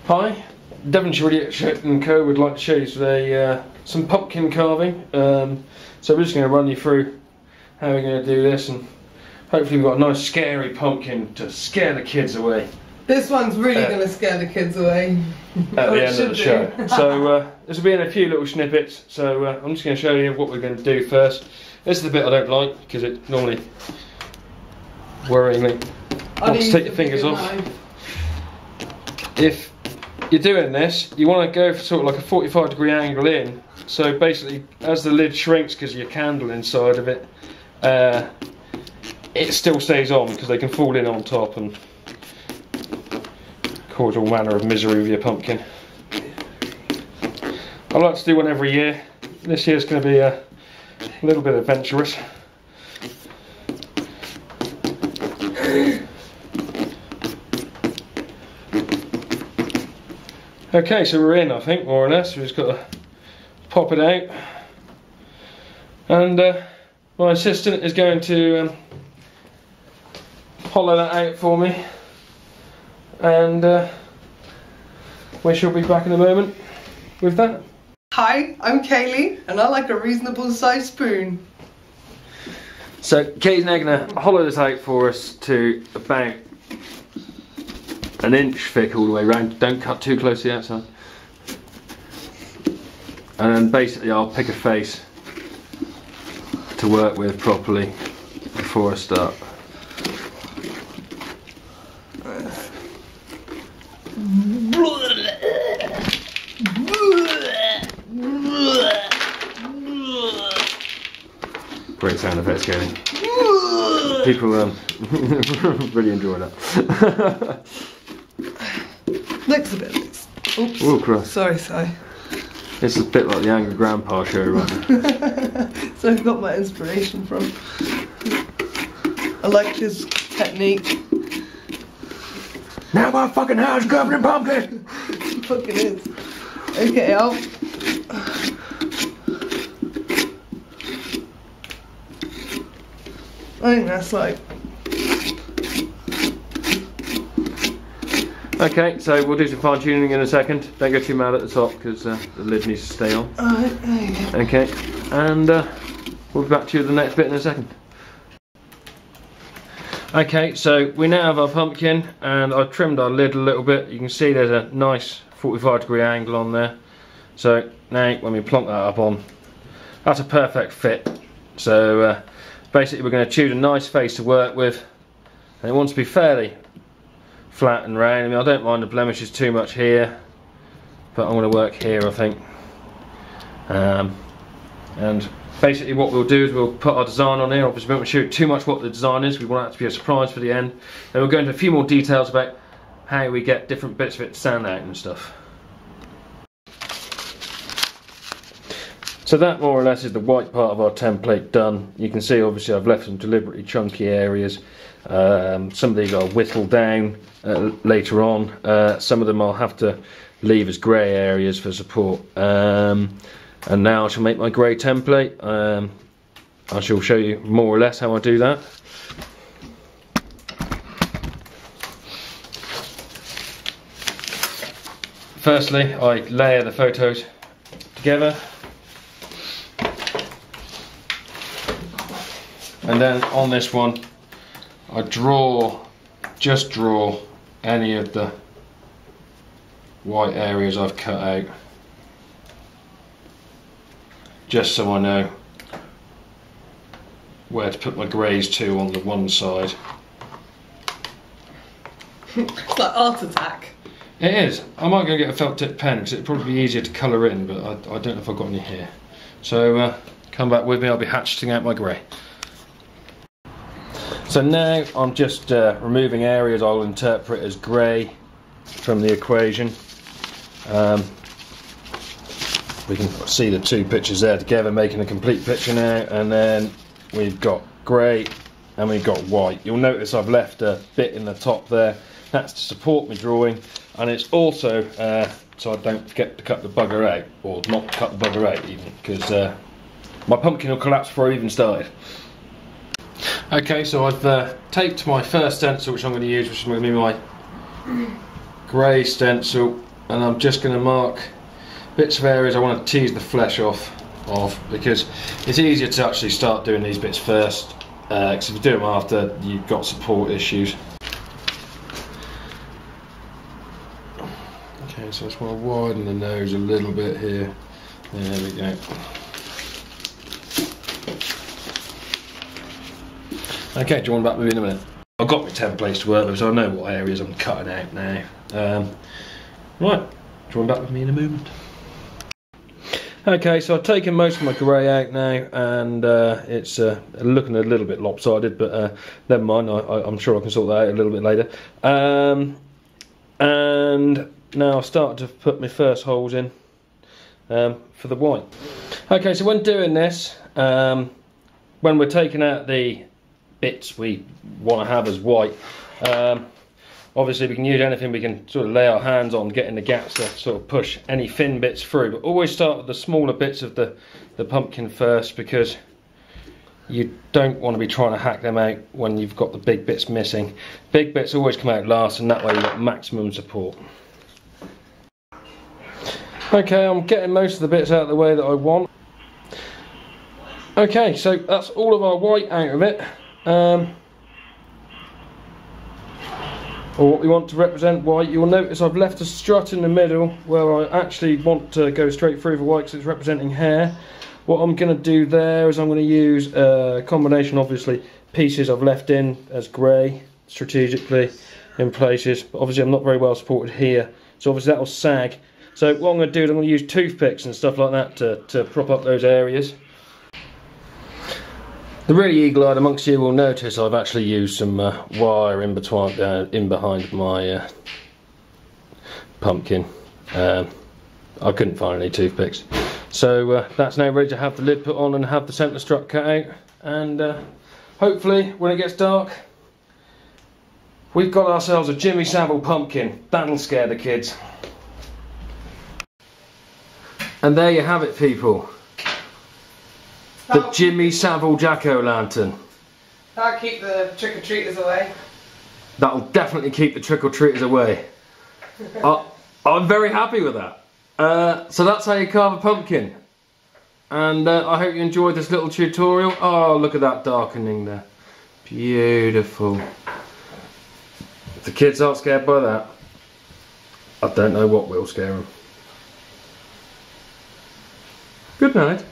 Hi, Devonshire and Co would like to show you some pumpkin carving. So we're just going to run you through how we're going to do this, and hopefully we've got a nice scary pumpkin to scare the kids away. This one's really going to scare the kids away. At the end of the show. So this will be in a few little snippets, so I'm just going to show you what we're going to do first. This is the bit I don't like because it normally worryingly wants to take your fingers off. If you're doing this, you want to go for sort of like a 45-degree angle in, so basically as the lid shrinks because of your candle inside of it, it still stays on because they can fall in on top and cause all manner of misery with your pumpkin. I like to do one every year. This year's going to be a little bit adventurous. Okay, so we're in, I think, more or less. We've just got to pop it out. And my assistant is going to hollow that out for me. And we shall be back in a moment with that. Hi, I'm Kaylee, and I like a reasonable sized spoon. So Kaylee's now going to hollow this out for us to about an inch thick all the way around. Don't cut too close to the outside. And then basically I'll pick a face to work with properly before I start. Great sound effects, Kaylee. People really enjoy that. Looks a bit loose. Oops. Oh, Christ. Sorry. This is a bit like the Angry Grandpa show, right? So I've got my inspiration from. I like his technique. Now my fucking house is covered in pumpkin! It fucking is. Okay, I think that's like... Okay, so we'll do some fine tuning in a second. Don't go too mad at the top because the lid needs to stay on. Okay, and we'll be back to you with the next bit in a second. Okay, so we now have our pumpkin, and I've trimmed our lid a little bit. You can see there's a nice 45-degree angle on there. So now when we plonk that up on, that's a perfect fit. So basically we're going to choose a nice face to work with, and it wants to be fairly flat and round. I mean, I don't mind the blemishes too much here, but I'm going to work here, I think. And basically what we'll do is we'll put our design on here. Obviously we won't show too much what the design is, we want that to be a surprise for the end. Then we'll go into a few more details about how we get different bits of it to stand out and stuff. So that more or less is the white part of our template done. You can see obviously I've left some deliberately chunky areas. Some of these I'll whittle down later on. Some of them I'll have to leave as grey areas for support. And now I shall make my grey template. I shall show you more or less how I do that. Firstly, I layer the photos together. And then on this one, I just draw any of the white areas I've cut out, just so I know where to put my greys to on the one side. It's like Art Attack. It is. I might go get a felt tip pen because it'd probably be easier to colour in, but I don't know if I've got any here. So come back with me, I'll be hatcheting out my grey. So now I'm just removing areas I'll interpret as grey from the equation. We can see the two pictures there together making a complete picture now, and then we've got grey and we've got white. You'll notice I've left a bit in the top there. That's to support my drawing, and it's also so I don't forget to cut the bugger out, or not cut the bugger out even, because my pumpkin will collapse before I even started. Okay, so I've taped my first stencil, which I'm going to use, which is going to be my grey stencil, and I'm just going to mark bits of areas I want to tease the flesh off of, because it's easier to actually start doing these bits first, because if you do them after, you've got support issues. Okay, so I just want to widen the nose a little bit here. There we go. Okay, do you want back with me in a minute? I've got my templates to work with, so I know what areas I'm cutting out now. Right, do you want back with me in a moment? Okay, so I've taken most of my grey out now, and it's looking a little bit lopsided, but never mind, I'm sure I can sort that out a little bit later. And now I've started to put my first holes in for the white. Okay, so when doing this, when we're taking out the bits we want to have as white, obviously we can use anything we can sort of lay our hands on, getting the gaps to sort of push any thin bits through, but always start with the smaller bits of the pumpkin first, because you don't want to be trying to hack them out when you've got the big bits missing. Big bits always come out last, and that way you get maximum support. Okay, I'm getting most of the bits out of the way that I want. Okay, so that's all of our white out of it. Or what we want to represent white. You'll notice I've left a strut in the middle where I actually want to go straight through the white because it's representing hair. What I'm going to do there is I'm going to use a combination, obviously, pieces I've left in as grey strategically in places, but obviously I'm not very well supported here, so obviously that will sag. So what I'm going to do is I'm going to use toothpicks and stuff like that to prop up those areas. The really eagle-eyed amongst you will notice I've actually used some wire in behind my pumpkin. I couldn't find any toothpicks, so that's now ready to have the lid put on and have the centre strut cut out. And hopefully, when it gets dark, we've got ourselves a Jimmy Savile pumpkin. That'll scare the kids. And there you have it, people. The Jimmy Savile Jack-o'-lantern. That'll keep the trick-or-treaters away. That'll definitely keep the trick-or-treaters away. I'm very happy with that. So that's how you carve a pumpkin. And I hope you enjoyed this little tutorial. Oh, look at that darkening there. Beautiful. If the kids aren't scared by that, I don't know what will scare them. Good night.